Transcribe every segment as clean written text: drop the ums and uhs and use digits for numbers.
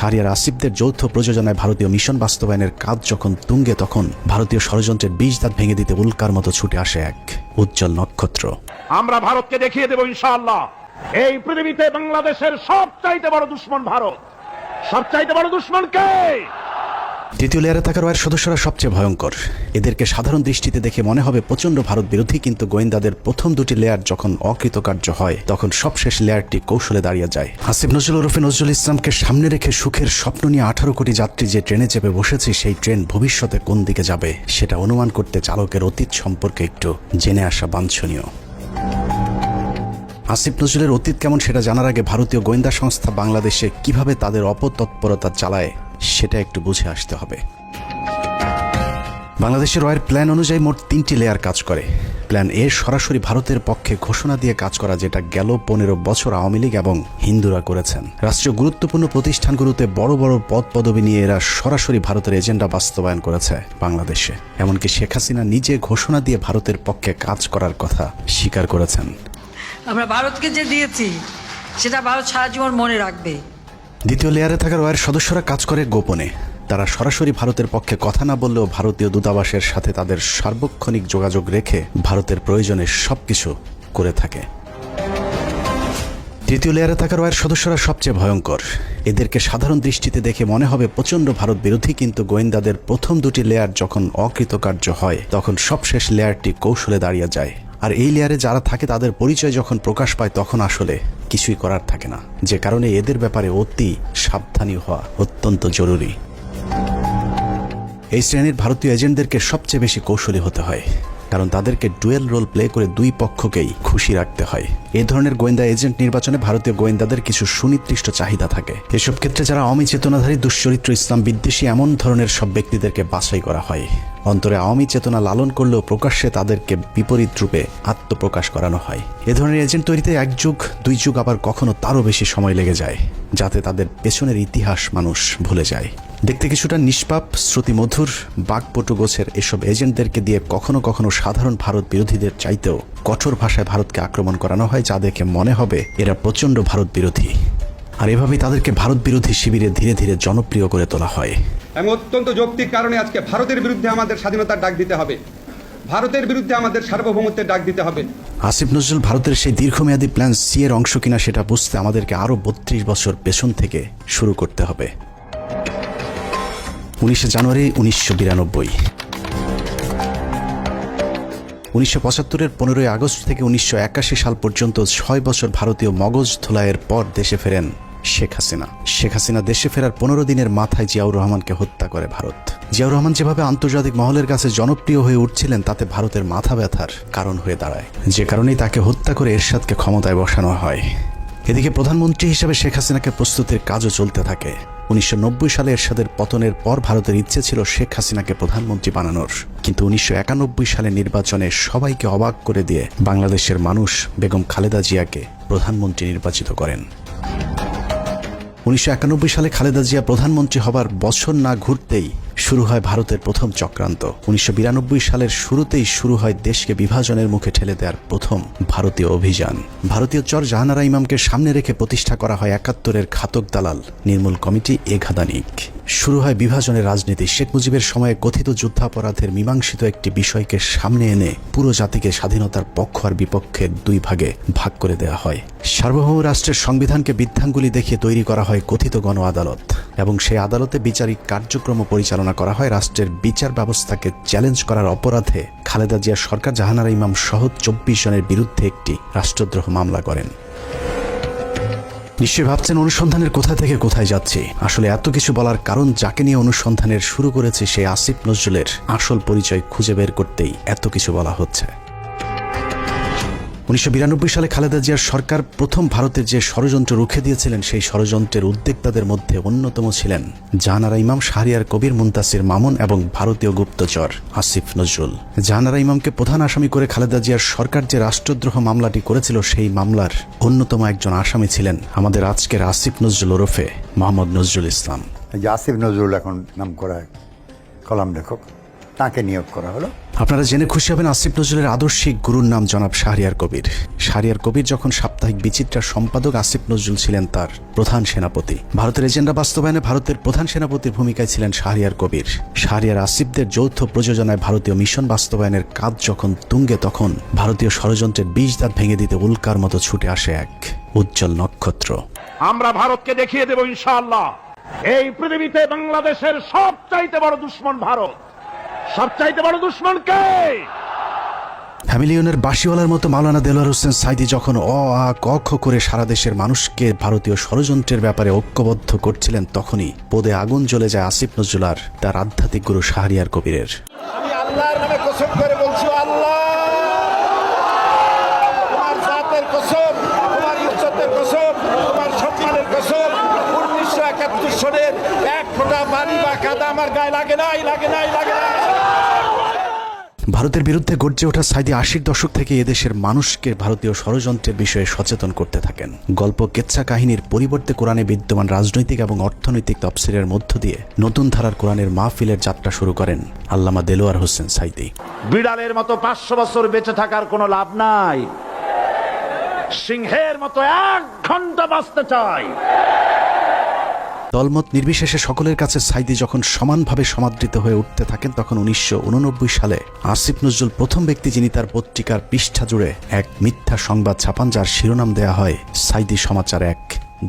শাহরিয়ার আসিফদের যৌথ প্রযোজনায় ভারতীয় মিশন বাস্তবায়নের কাজ যখন তুঙ্গে, তখন ভারতীয় ষড়যন্ত্রের বীজ দাঁত ভেঙে দিতে উল্কার মতো ছুটে আসে এক উজ্জ্বল নক্ষত্র। আমরা ভারতকে দেখিয়ে দেব ইনশাআল্লাহ, এই পৃথিবীতে বাংলাদেশের সবচাইতে বড় দুশ্মন ভারত। সবচাইতে বড় দুশ্মন কে? তৃতীয় লেয়ারে থাকা রয়ের সদস্যরা সবচেয়ে ভয়ঙ্কর। এদেরকে সাধারণ দৃষ্টিতে দেখে মনে হবে প্রচণ্ড ভারত বিরোধী, কিন্তু গোয়েন্দাদের প্রথম দুটি লেয়ার যখন অকৃতকার্য হয়, তখন সবশেষ লেয়ারটি কৌশলে দাঁড়িয়ে যায়। আসিফ নজরুল ওরফে নজরুল ইসলামকে সামনে রেখে সুখের স্বপ্ন নিয়ে 18 কোটি যাত্রী যে ট্রেনে চেপে বসেছে, সেই ট্রেন ভবিষ্যতে কোন দিকে যাবে সেটা অনুমান করতে চালকের অতীত সম্পর্কে একটু জেনে আসা বাঞ্ছনীয়। আসিফ নজরুলের অতীত কেমন সেটা জানার আগে ভারতীয় গোয়েন্দা সংস্থা বাংলাদেশে কিভাবে তাদের অপতৎপরতা চালায় সেটা একটু বুঝে আসতে হবে। বাংলাদেশের রয়ের প্ল্যান অনুযায়ী মোট 3টি লেয়ার কাজ করে। প্ল্যান এ সরাসরি ভারতের পক্ষে ঘোষণা দিয়ে কাজ করা, যেটা গেল 15 বছর আওয়ামী লীগ এবং হিন্দুরা করেছেন। রাষ্ট্রীয় গুরুত্বপূর্ণ প্রতিষ্ঠানগুলোতে বড় বড় পদ পদবি নিয়ে এরা সরাসরি ভারতের এজেন্ডা বাস্তবায়ন করেছে বাংলাদেশে। এমনকি শেখ হাসিনা নিজে ঘোষণা দিয়ে ভারতের পক্ষে কাজ করার কথা স্বীকার করেছেন। আমরা ভারতকে যে দিয়েছি সেটা ভারত সারা জীবন মনে রাখবে। দ্বিতীয় লেয়ারে থাকা রয়ের সদস্যরা কাজ করে গোপনে। তারা সরাসরি ভারতের পক্ষে কথা না বললেও ভারতীয় দূতাবাসের সাথে তাদের সার্বক্ষণিক যোগাযোগ রেখে ভারতের প্রয়োজনে সবকিছু করে থাকে। তৃতীয় লেয়ারে থাকা রয়ের সদস্যরা সবচেয়ে ভয়ঙ্কর। এদেরকে সাধারণ দৃষ্টিতে দেখে মনে হবে প্রচণ্ড ভারত বিরোধী, কিন্তু গোয়েন্দাদের প্রথম দুটি লেয়ার যখন অকৃতকার্য হয়, তখন সবশেষ লেয়ারটি কৌশলে দাঁড়িয়ে যায়। আর এই লেয়ারে যারা থাকে তাদের পরিচয় যখন প্রকাশ পায়, তখন আসলে কিছুই করার থাকে না, যে কারণে এদের ব্যাপারে অতি সাবধানী হওয়া অত্যন্ত জরুরি। এই শ্রেণীর ভারতীয় এজেন্টদেরকে সবচেয়ে বেশি কৌশলী হতে হয়, কারণ তাদেরকে ডুয়েল রোল প্লে করে দুই পক্ষকেই খুশি রাখতে হয়। এই ধরনের গোয়েন্দা এজেন্ট নির্বাচনে ভারতীয় গোয়েন্দাদের কিছু সুনির্দিষ্ট চাহিদা থাকে। এসব ক্ষেত্রে যারা আওয়ামী চেতনাধারী, দুশ্চরিত্র, ইসলাম বিদ্বেষী এমন ধরনের সব ব্যক্তিদেরকে বাছাই করা হয়। অন্তরে আওয়ামী চেতনা লালন করলেও প্রকাশ্যে তাদেরকে বিপরীত রূপে আত্মপ্রকাশ করানো হয়। এ ধরনের এজেন্ট তৈরিতে 1 যুগ 2 যুগ, আবার কখনো তারও বেশি সময় লেগে যায়, যাতে তাদের পেছনের ইতিহাস মানুষ ভুলে যায়। দেখতে কিছুটা নিষ্পাপ, শ্রুতিমধুর, বাকপটু গোছের এসব এজেন্টদেরকে দিয়ে কখনো কখনো সাধারণ ভারত বিরোধীদের চাইতেও কঠোর ভাষায় ভারতকে আক্রমণ করানো হয়, যা দেখে মনে হবে এরা প্রচণ্ড ভারত বিরোধী। আর এভাবেই তাদেরকে ভারত বিরোধী শিবিরে ধীরে ধীরে জনপ্রিয় করে তোলা হয়। আমি অত্যন্ত যৌক্তিক কারণে আজকে ভারতের বিরুদ্ধে আমাদের স্বাধীনতার ডাক দিতে হবে, ভারতের বিরুদ্ধে আমাদের সার্বভৌমত্বের ডাক দিতে হবে। আসিফ নজরুল ভারতের সেই দীর্ঘমেয়াদী প্ল্যান সি এর অংশ কিনা সেটা বুঝতে আমাদেরকে আরও 32 বছর পেছন থেকে শুরু করতে হবে। 19 জানুয়ারি 1992। 1975-এর 15 আগস্ট থেকে 1981 সাল পর্যন্ত 6 বছর ভারতীয় মগজ ধোলাইয়ের পর দেশে ফেরেন শেখ হাসিনা। শেখ হাসিনা দেশে ফেরার 15 দিনের মাথায় জিয়াউর রহমানকে হত্যা করে ভারত। জিয়াউর রহমান যেভাবে আন্তর্জাতিক মহলের কাছে জনপ্রিয় হয়ে উঠছিলেন, তাতে ভারতের মাথা ব্যথার কারণ হয়ে দাঁড়ায়, যে কারণেই তাকে হত্যা করে এরশাদকে ক্ষমতায় বসানো হয়। এদিকে প্রধানমন্ত্রী হিসেবে শেখ হাসিনাকে প্রস্তুতির কাজও চলতে থাকে। 1990 সালে এরশাদের পতনের পর ভারতের ইচ্ছে ছিল শেখ হাসিনাকে প্রধানমন্ত্রী বানানোর, কিন্তু 1991 সালে নির্বাচনে সবাইকে অবাক করে দিয়ে বাংলাদেশের মানুষ বেগম খালেদা জিয়াকে প্রধানমন্ত্রী নির্বাচিত করেন। 1991 সালে খালেদা জিয়া প্রধানমন্ত্রী হবার বছর না ঘুরতেই শুরু হয় ভারতের প্রথম চক্রান্ত। 1992 সালের শুরুতেই শুরু হয় দেশকে বিভাজনের মুখে ঠেলে দেওয়ার প্রথম ভারতীয় অভিযান। ভারতীয় চর জাহানারা ইমামকে সামনে রেখে প্রতিষ্ঠা করা হয় 71-এর ঘাতক দালাল নির্মূল কমিটি এঘাদানিক। শুরু হয় বিভাজনের রাজনীতি। শেখ মুজিবের সময়ে কথিত যুদ্ধাপরাধের মীমাংসিত একটি বিষয়কে সামনে এনে পুরো জাতিকে স্বাধীনতার পক্ষ আর বিপক্ষের 2 ভাগে ভাগ করে দেওয়া হয়। সার্বভৌম রাষ্ট্রের সংবিধানকে বৃদ্ধাঙ্গুলি দেখিয়ে তৈরি করা হয় কথিত গণ আদালত, এবং সেই আদালতে বিচারিক কার্যক্রম পরিচালনা করা হয় রাষ্ট্রের বিচার ব্যবস্থাকে চ্যালেঞ্জ করার অপরাধে। খালেদা জিয়ার সরকার জাহানারা ইমাম সহ 24 জনের বিরুদ্ধে একটি রাষ্ট্রদ্রোহ মামলা করেন। নিশ্চয়ই ভাবছেন অনুসন্ধানের কোথা থেকে কোথায় যাচ্ছি। আসলে এত কিছু বলার কারণ, যাকে নিয়ে অনুসন্ধানের শুরু করেছে সেই আসিফ নজরুলের আসল পরিচয় খুঁজে বের করতেই এত কিছু বলা হচ্ছে। 1992 সালে খালেদা জিয়ার সরকার প্রথম ভারতের যে ষড়যন্ত্র রুখে দিয়েছিলেন, সেই ষড়যন্ত্রের উদ্যোক্তাদের মধ্যে অন্যতম ছিলেন জাহানারা ইমাম, শাহরিয়ার কবির, মুনতাসির মামুন এবং ভারতীয় গুপ্তচর আসিফ নজরুল। জাহানারা ইমামকে প্রধান আসামি করে খালেদা জিয়ার সরকার যে রাষ্ট্রদ্রোহ মামলাটি করেছিল, সেই মামলার অন্যতম একজন আসামি ছিলেন আমাদের আজকের আসিফ নজরুল ওরফে মোহাম্মদ নজরুল ইসলাম। আসিফ নজরুল এখন নাম করা কলাম লেখক, তাকে নিয়োগ করা হলো। আপনারা জেনে খুশি হবেন, আসিফ নজরুলের আদর্শিক গুরুর নাম জনাব শাহরিয়ার কবির। শাহরিয়ার কবির যখন সাপ্তাহিক বিচিত্রার সম্পাদক, আসিফ নজরুল ছিলেন তার প্রধান সেনাপতি। ভারতের এজেন্ডা বাস্তবায়নে ভারতের প্রধান সেনাপতির ভূমিকায় ছিলেন শাহরিয়ার কবির। শাহরিয়ার আসিফদের যৌথ প্রযোজনায় ভারতীয় মিশন বাস্তবায়নের কাজ যখন তুঙ্গে, তখন ভারতীয় ষড়যন্ত্রের বীজ দাঁত ভেঙে দিতে উল্কার মতো ছুটে আসে এক উজ্জ্বল নক্ষত্র। আমরা ভারতকে দেখিয়ে দেব ইনশাআল্লাহ, এই পৃথিবীতে বাংলাদেশের সবচাইতে বড় দুশ্মন ভারত। সবচাইতে বড় দুশ্মন কে? ফ্যামিলিয়নের বাঁশিওয়ালার মতো মাওলানা দেলোয়ার হোসেন সাইদি যখন আ ক খ করে সারা দেশের মানুষকে ভারতীয় ষড়যন্ত্রের ব্যাপারে ঐক্যবদ্ধ করছিলেন, তখনই পদে আগুন জ্বলে যায় আসিফ নজরুল আর তার আধ্যাত্মিক গুরু শাহরিয়ার কবিরের। আমি আল্লাহর নামে কসম করে বলছি, আল্লাহ তোমার জাতের কসম, তোমার ইজ্জতের কসম, তোমার সম্মানের কসম, 1971 সনের এক ফোঁটা পানি বা কাদা আমার গায়ে লাগে নাই, লাগে নাই, লাগে নাই। ভারতের বিরুদ্ধে গর্জে ওঠা সাইদি 80-র দশক থেকে এদেশের মানুষকে ভারতীয় ষড়যন্ত্রের বিষয়ে সচেতন করতে থাকেন। গল্প কেচ্ছা কাহিনীর পরিবর্তে কোরআনে বিদ্যমান রাজনৈতিক এবং অর্থনৈতিক তফসিরের মধ্য দিয়ে নতুন ধারার কোরআনের মাহফিলের যাত্রা শুরু করেন আল্লামা দেলোয়ার হোসেন সাইদি। বিড়ালের মতো 500 বছর বেঁচে থাকার কোনো লাভ নাই, সিংহের মতো 1 ঘন্টা বাঁচতে চাই। দলমত নির্বিশেষে সকলের কাছে সাইদি যখন সমানভাবে সমাদৃত হয়ে উঠতে থাকেন, তখন 1989 সালে আসিফ নজরুল প্রথম ব্যক্তি যিনি তার পত্রিকার পৃষ্ঠা জুড়ে এক মিথ্যা সংবাদ ছাপান, যার শিরোনাম দেয়া হয় সাইদি সমাচার, এক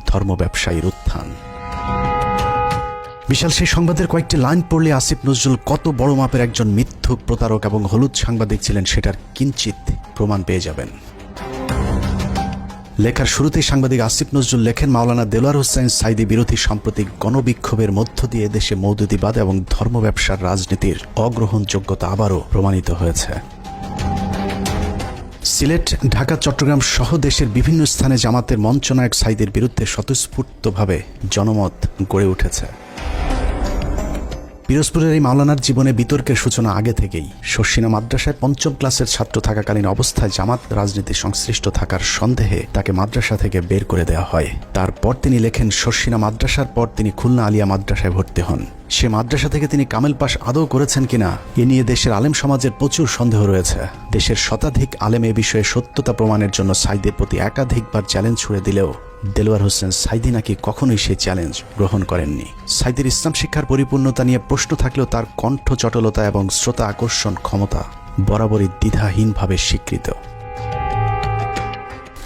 ধর্ম ব্যবসায়ীর উত্থান। বিশাল সেই সংবাদের কয়েকটি লাইন পড়লে আসিফ নজরুল কত বড় মাপের একজন মিথ্যুক, প্রতারক এবং হলুদ সাংবাদিক ছিলেন সেটার কিঞ্চিত প্রমাণ পেয়ে যাবেন। লেখার শুরুতেই সাংবাদিক আসিফ নজরুল লেখেন, মাওলানা দেলোয়ার হোসেন সাইদি বিরোধী সাম্প্রতিক গণবিক্ষোভের মধ্য দিয়ে দেশে মৌদুদিবাদ এবং ধর্ম ব্যবসার রাজনীতির অগ্রহণযোগ্যতা আবারও প্রমাণিত হয়েছে। সিলেট, ঢাকা, চট্টগ্রাম সহ দেশের বিভিন্ন স্থানে জামাতের মঞ্চনায়ক সাইদির বিরুদ্ধে স্বতঃস্ফূর্তভাবে জনমত গড়ে উঠেছে। পিরোজপুরের এই মাওলানার জীবনে বিতর্কের সূচনা আগে থেকেই। শর্ষিনা মাদ্রাসায় 5ম ক্লাসের ছাত্র থাকাকালীন অবস্থায় জামাত রাজনীতি সংশ্লিষ্ট থাকার সন্দেহে তাকে মাদ্রাসা থেকে বের করে দেওয়া হয়। তারপর তিনি লেখেন, শর্ষিনা মাদ্রাসার পর তিনি খুলনা আলিয়া মাদ্রাসায় ভর্তি হন। সে মাদ্রাসা থেকে তিনি কামেল পাশ আদৌ করেছেন কিনা এ নিয়ে দেশের আলেম সমাজের প্রচুর সন্দেহ রয়েছে। দেশের শতাধিক আলেম এ বিষয়ে সত্যতা প্রমাণের জন্য সাইদের প্রতি একাধিকবার চ্যালেঞ্জ ছুড়ে দিলেও দেলোয়ার হোসেন সাইদি নাকি কখনোই সেই চ্যালেঞ্জ গ্রহণ করেননি। সাইদির ইসলাম শিক্ষার পরিপূর্ণতা নিয়ে প্রশ্ন থাকলেও তার কণ্ঠ চটলতা এবং শ্রোতা আকর্ষণ ক্ষমতা বরাবরই দ্বিধাহীনভাবে স্বীকৃত।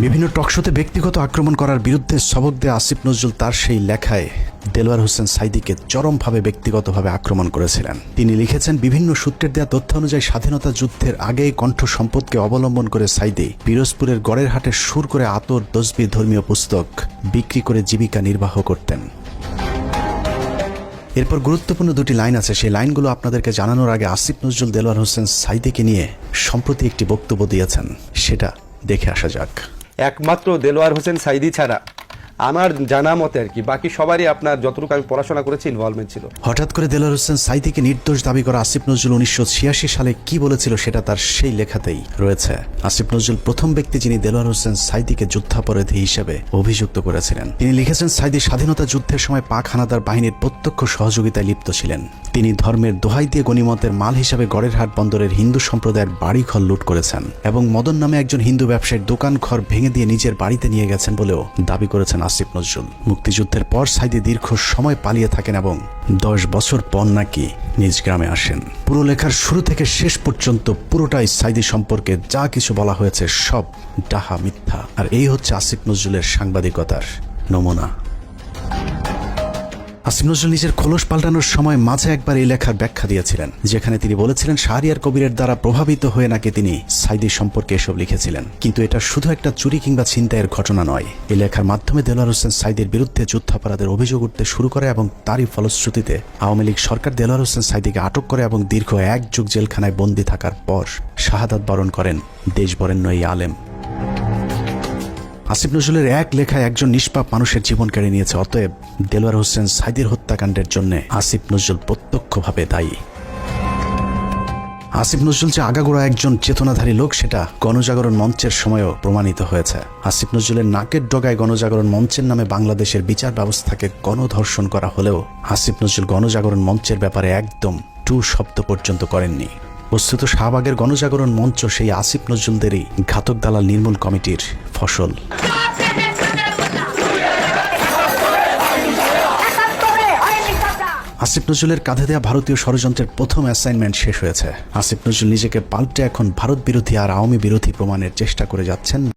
বিভিন্ন টকশোতে ব্যক্তিগত আক্রমণ করার বিরুদ্ধে সবক দেয়া আসিফ নজরুল তার সেই লেখায় দেলোয়ার হোসেন সাইদিকে চরমভাবে ব্যক্তিগতভাবে আক্রমণ করেছিলেন। তিনি লিখেছেন, বিভিন্ন সূত্রের দেয়া তথ্য অনুযায়ী স্বাধীনতা যুদ্ধের আগেই কণ্ঠ সম্পদকে অবলম্বন করে সাইদি পিরোজপুরের গড়ের হাটে সুর করে আতর, তসবিহ, ধর্মীয় পুস্তক বিক্রি করে জীবিকা নির্বাহ করতেন। এরপর গুরুত্বপূর্ণ দুটি লাইন আছে, সেই লাইনগুলো আপনাদেরকে জানানোর আগে আসিফ নজরুল দেলোয়ার হোসেন সাইদিকে নিয়ে সম্প্রতি একটি বক্তব্য দিয়েছেন, সেটা দেখে আসা যাক। একমাত্র দেলোয়ার হোসেন সাইদি ছাড়া আমার জানা মতে আর কি বাকি সবারই আপনার যতটুকু আমি পড়াশোনা করেছি ইনভলভমেন্ট ছিল। হঠাৎ করে দেলোয়ার হোসেন সাইদিকে নির্দোষ দাবি করা আসিফ নজরুল 1986 সালে কি বলেছিল সেটা তার সেই লেখাতেই রয়েছে। আসিফ নজরুল প্রথম ব্যক্তি যিনি দেলোয়ার হোসেন সাইদিকে যুদ্ধাপরাধী হিসেবে অভিযুক্ত করেছিলেন। তিনি লিখেছেন, সাইদি স্বাধীনতা যুদ্ধের সময় পাক হানাদার বাহিনীর প্রত্যক্ষ সহযোগিতায় লিপ্ত ছিলেন। তিনি ধর্মের দোহাই দিয়ে গনিমতের মাল হিসাবে গড়েরহাট বন্দরের হিন্দু সম্প্রদায়ের বাড়িঘর লুট করেছেন এবং মদন নামে একজন হিন্দু ব্যবসায়ীর দোকান ঘর ভেঙে দিয়ে নিজের বাড়িতে নিয়ে গেছেন বলেও দাবি করেছেন আসিফ নজরুল। মুক্তিযুদ্ধের পর সাইদি দীর্ঘ সময় পালিয়ে থাকেন এবং 10 বছর পর নাকি নিজ গ্রামে আসেন। পুরো লেখার শুরু থেকে শেষ পর্যন্ত পুরোটাই সাইদি সম্পর্কে যা কিছু বলা হয়েছে সব ডাহা, মিথ্যা। আর এই হচ্ছে আসিফ নজরুলের সাংবাদিকতার নমুনা। আসিফ নজরুল নিজের খোলস পাল্টানোর সময় মাঝে একবার এই লেখার ব্যাখ্যা দিয়েছিলেন, যেখানে তিনি বলেছিলেন শাহরিয়ার কবিরের দ্বারা প্রভাবিত হয়ে নাকি তিনি সাইদি সম্পর্কে এসব লিখেছিলেন। কিন্তু এটা শুধু একটা চুরি কিংবা ছিনতাইয়ের ঘটনা নয়। এই লেখার মাধ্যমে দেলোয়ার হোসেন সাইদির বিরুদ্ধে যুদ্ধাপরাধের অভিযোগ উঠতে শুরু করে এবং তারই ফলশ্রুতিতে আওয়ামী লীগ সরকার দেলোয়ার হোসেন সাইদিকে আটক করে এবং দীর্ঘ 1 যুগ জেলখানায় বন্দী থাকার পর শাহাদাত বরণ করেন দেশ বরেণ্য এই আলেম। আসিফ নজরুলের এক লেখায় একজন নিষ্পাপ মানুষের জীবন কেড়ে নিয়েছে। অতএব দেলোয়ার হোসেন সাইদির হত্যাকাণ্ডের জন্য আসিফ নজরুল প্রত্যক্ষভাবে দায়ী। আসিফ নজরুল যে আগাগোড়া একজন চেতনাধারী লোক সেটা গণজাগরণ মঞ্চের সময়ও প্রমাণিত হয়েছে। আসিফ নজরুলের নাকের ডগায় গণজাগরণ মঞ্চের নামে বাংলাদেশের বিচার ব্যবস্থাকে গণধর্ষণ করা হলেও আসিফ নজরুল গণজাগরণ মঞ্চের ব্যাপারে একদম টু শব্দ পর্যন্ত করেননি। বস্তুত শাহবাগের গণজাগরণ মঞ্চ সেই আসিফ নজরুলদেরই ঘাতক দালাল নির্মূল কমিটির ফসল। আসিফ নজরুলের কাঁধে দেওয়া ভারতীয় ষড়যন্ত্রের প্রথম অ্যাসাইনমেন্ট শেষ হয়েছে। আসিফ নজরুল নিজেকে পাল্টে এখন ভারত বিরোধী আর আওয়ামী বিরোধী প্রমাণের চেষ্টা করে যাচ্ছেন।